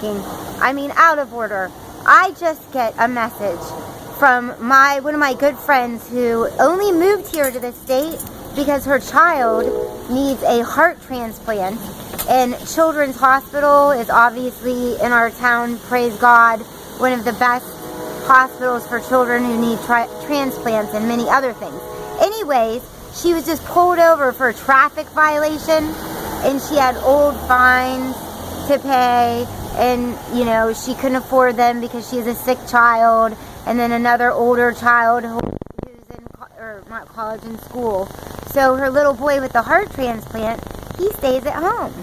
out of order. I just get a message from one of my good friends who only moved here to the state because her child needs a heart transplant, and Children's Hospital is obviously in our town, praise God, one of the best hospitals for children who need transplants and many other things. Anyways, she was just pulled over for a traffic violation, and she had old fines to pay, and you know, she couldn't afford them because she has a sick child, and then another older child who's in not college, in school. So her little boy with the heart transplant, he stays at home,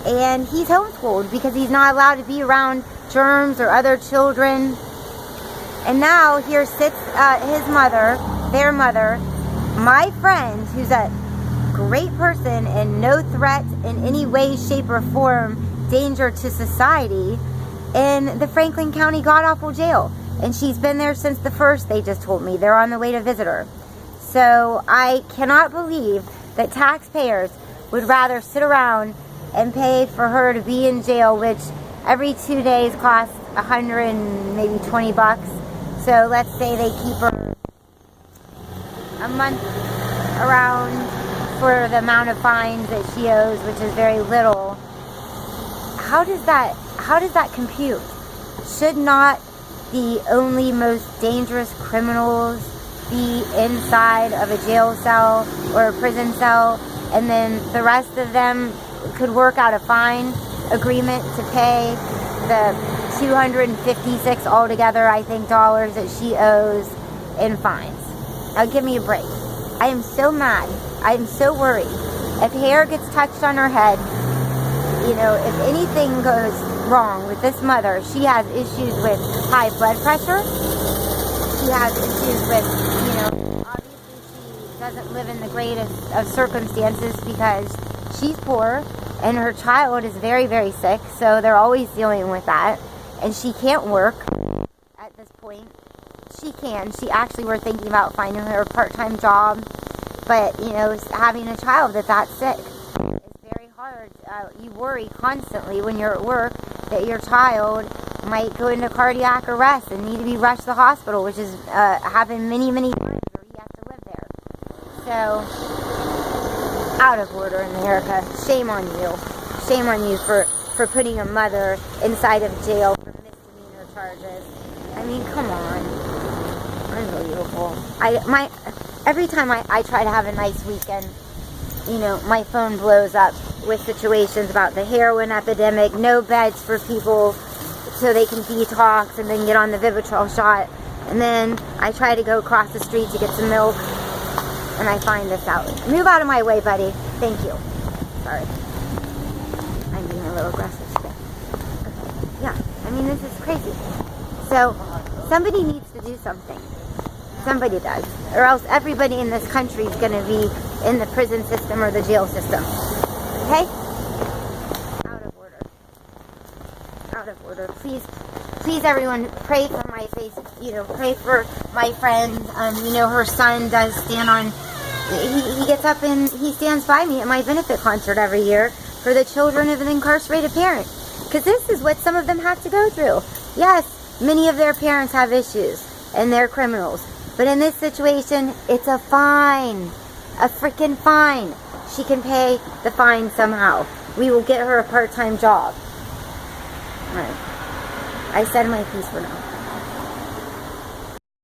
and he's homeschooled because he's not allowed to be around germs or other children. And now here sits his mother, their mother, my friend, who's a great person and no threat in any way, shape, or form, danger to society, in the Franklin County god-awful jail. And she's been there since the 1st, they just told me. They're on the way to visit her. So I cannot believe that taxpayers would rather sit around and pay for her to be in jail, which every 2 days costs $100 and maybe $20. So let's say they keep her a month around for the amount of fines that she owes, which is very little. How does that compute? Should not the only most dangerous criminals be inside of a jail cell or a prison cell, and then the rest of them could work out a fine agreement to pay the $256 altogether, I think, dollars that she owes in fines? Now give me a break. I am so mad. I am so worried. If hair gets touched on her head, you know, if anything goes wrong with this mother, she has issues with high blood pressure. She has issues with, you know, obviously she doesn't live in the greatest of circumstances because she's poor and her child is very, very sick, so they're always dealing with that. And she can't work at this point. She can. We're thinking about finding her a part-time job, but, you know, having a child that's sick is very hard. You worry constantly when you're at work that your child might go into cardiac arrest and need to be rushed to the hospital, which has happened many, many times where he has to live there. So, out of order in America. Shame on you. Shame on you for putting a mother inside of jail for misdemeanor charges. I mean, come on. Unbelievable. Every time I try to have a nice weekend, you know, my phone blows up with situations about the heroin epidemic, no beds for people so they can detox and then get on the Vivitrol shot. And then I try to go across the street to get some milk, and I find this out. Move out of my way, buddy. Thank you. Sorry. I'm being a little aggressive today. Okay. Yeah, I mean, this is crazy. So, somebody needs to do something. Somebody does. Or else everybody in this country is going to be in the prison system or the jail system. Okay? Out of order. Out of order. Please everyone, pray for my face. You know, pray for my friend. You know, her son does stand on... He gets up and he stands by me at my benefit concert every year for the children of an incarcerated parent. Because this is what some of them have to go through. Yes, many of their parents have issues and they're criminals. But in this situation, it's a fine. A freaking fine. She can pay the fine somehow. We will get her a part-time job. Alright. I said my piece for now.